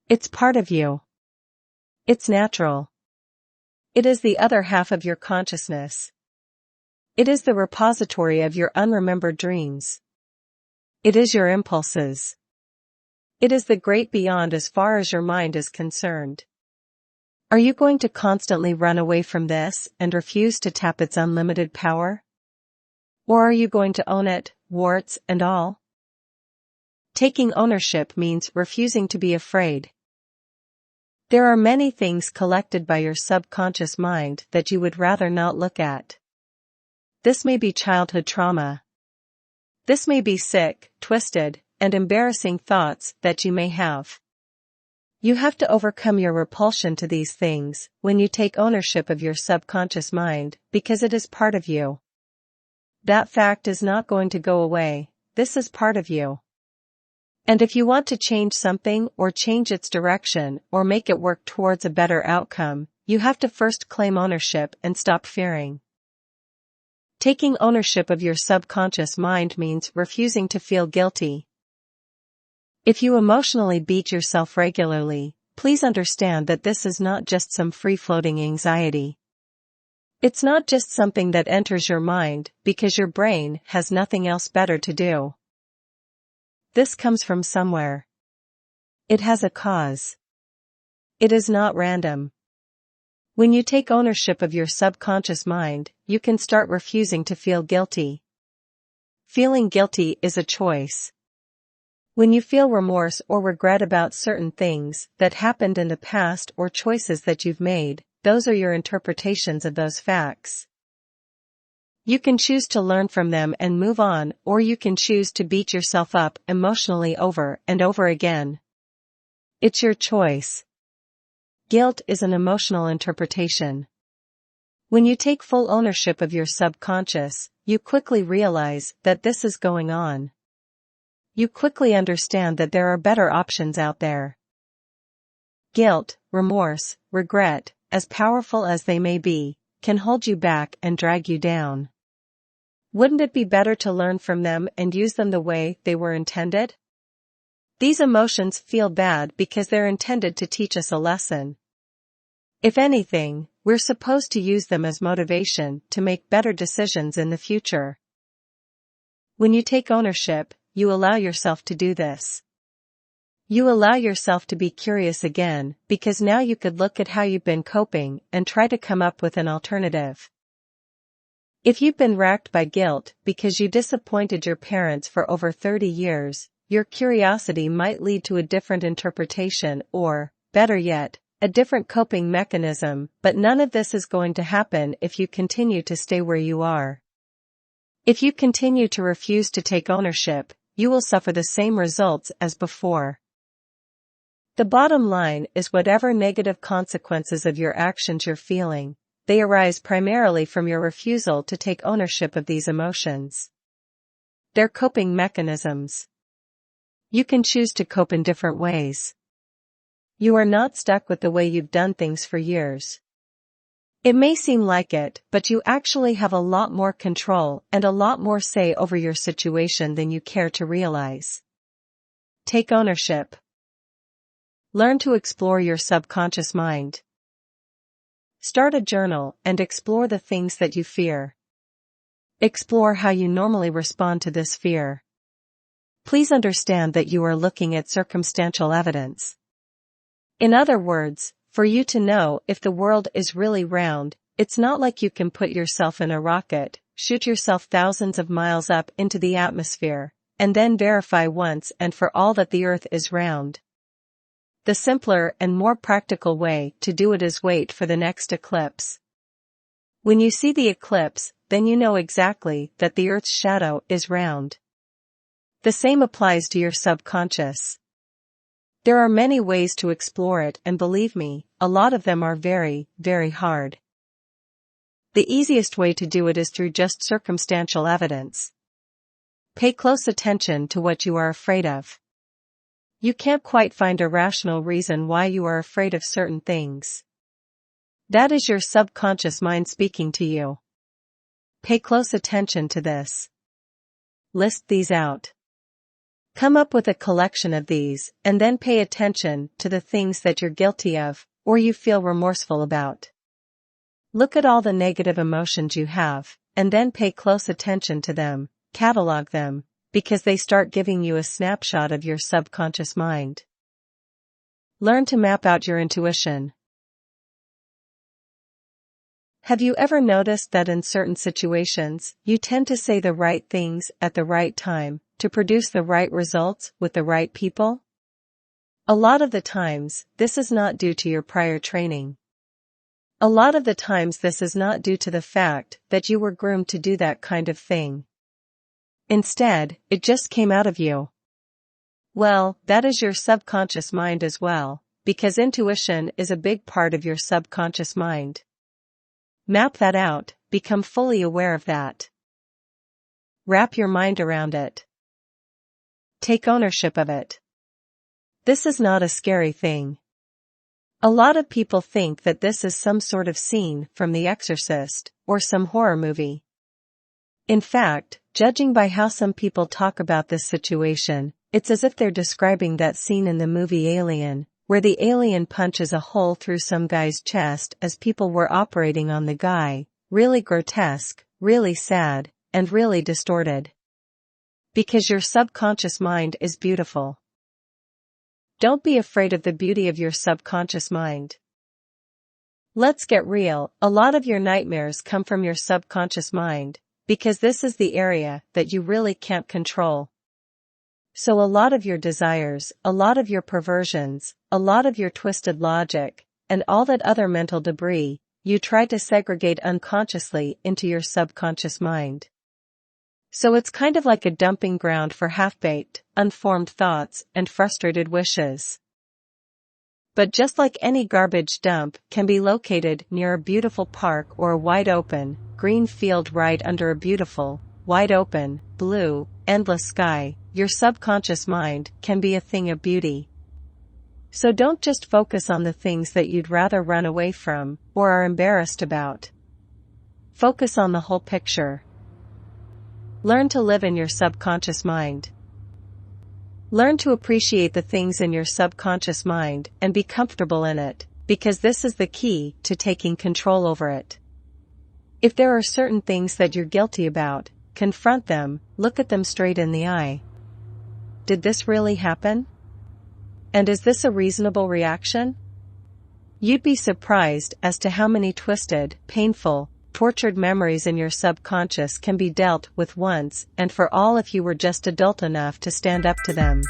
It's part of you. It's natural. It is the other half of your consciousness. It is the repository of your unremembered dreams. It is your impulses. It is the great beyond as far as your mind is concerned. Are you going to constantly run away from this and refuse to tap its unlimited power? Or are you going to own it, warts and all? Taking ownership means refusing to be afraid. There are many things collected by your subconscious mind that you would rather not look at. This may be childhood trauma. This may be sick, twisted, and embarrassing thoughts that you may have. You have to overcome your repulsion to these things when you take ownership of your subconscious mind because it is part of you. That fact is not going to go away. This is part of you. And if you want to change something or change its direction or make it work towards a better outcome, you have to first claim ownership and stop fearing. Taking ownership of your subconscious mind means refusing to feel guilty. If you emotionally beat yourself regularly, please understand that this is not just some free-floating anxiety. It's not just something that enters your mind because your brain has nothing else better to do. This comes from somewhere. It has a cause. It is not random. When you take ownership of your subconscious mind, you can start refusing to feel guilty. Feeling guilty is a choice. When you feel remorse or regret about certain things that happened in the past or choices that you've made, those are your interpretations of those facts. You can choose to learn from them and move on, or you can choose to beat yourself up emotionally over and over again. It's your choice. Guilt is an emotional interpretation. When you take full ownership of your subconscious, you quickly realize that this is going on. You quickly understand that there are better options out there. Guilt, remorse, regret, as powerful as they may be, can hold you back and drag you down. Wouldn't it be better to learn from them and use them the way they were intended? These emotions feel bad because they're intended to teach us a lesson. If anything, we're supposed to use them as motivation to make better decisions in the future. When you take ownership, you allow yourself to do this. You allow yourself to be curious again, because now you could look at how you've been coping and try to come up with an alternative. If you've been racked by guilt because you disappointed your parents for over 30 years, your curiosity might lead to a different interpretation or, better yet, a different coping mechanism, but none of this is going to happen if you continue to stay where you are. If you continue to refuse to take ownership, you will suffer the same results as before. The bottom line is whatever negative consequences of your actions you're feeling, they arise primarily from your refusal to take ownership of these emotions. They're coping mechanisms. You can choose to cope in different ways. You are not stuck with the way you've done things for years. It may seem like it, but you actually have a lot more control and a lot more say over your situation than you care to realize. Take ownership. Learn to explore your subconscious mind. Start a journal and explore the things that you fear. Explore how you normally respond to this fear. Please understand that you are looking at circumstantial evidence. In other words, for you to know if the world is really round, it's not like you can put yourself in a rocket, shoot yourself thousands of miles up into the atmosphere, and then verify once and for all that the Earth is round. The simpler and more practical way to do it is wait for the next eclipse. When you see the eclipse, then you know exactly that the Earth's shadow is round. The same applies to your subconscious. There are many ways to explore it, and believe me, a lot of them are very, very hard. The easiest way to do it is through just circumstantial evidence. Pay close attention to what you are afraid of. You can't quite find a rational reason why you are afraid of certain things. That is your subconscious mind speaking to you. Pay close attention to this. List these out. Come up with a collection of these, and then pay attention to the things that you're guilty of, or you feel remorseful about. Look at all the negative emotions you have, and then pay close attention to them, catalog them, because they start giving you a snapshot of your subconscious mind. Learn to map out your intuition. Have you ever noticed that in certain situations, you tend to say the right things at the right time, to produce the right results with the right people? A lot of the times, this is not due to your prior training. A lot of the times this is not due to the fact that you were groomed to do that kind of thing. Instead, it just came out of you. Well, that is your subconscious mind as well, because intuition is a big part of your subconscious mind. Map that out, become fully aware of that. Wrap your mind around it. Take ownership of it. This is not a scary thing. A lot of people think that this is some sort of scene from The Exorcist, or some horror movie. In fact, judging by how some people talk about this situation, it's as if they're describing that scene in the movie Alien, where the alien punches a hole through some guy's chest as people were operating on the guy. Really grotesque, really sad, and really distorted. Because your subconscious mind is beautiful. Don't be afraid of the beauty of your subconscious mind. Let's get real, a lot of your nightmares come from your subconscious mind, because this is the area that you really can't control. So a lot of your desires, a lot of your perversions, a lot of your twisted logic, and all that other mental debris, you try to segregate unconsciously into your subconscious mind. So it's kind of like a dumping ground for half-baked, unformed thoughts and frustrated wishes. But just like any garbage dump can be located near a beautiful park or a wide-open, green field right under a beautiful, wide-open, blue, endless sky, your subconscious mind can be a thing of beauty. So don't just focus on the things that you'd rather run away from or are embarrassed about. Focus on the whole picture. Learn to live in your subconscious mind. Learn to appreciate the things in your subconscious mind and be comfortable in it, because this is the key to taking control over it. If there are certain things that you're guilty about, confront them, look at them straight in the eye. Did this really happen? And is this a reasonable reaction? You'd be surprised as to how many twisted, painful, tortured memories in your subconscious can be dealt with once and for all if you were just adult enough to stand up to them.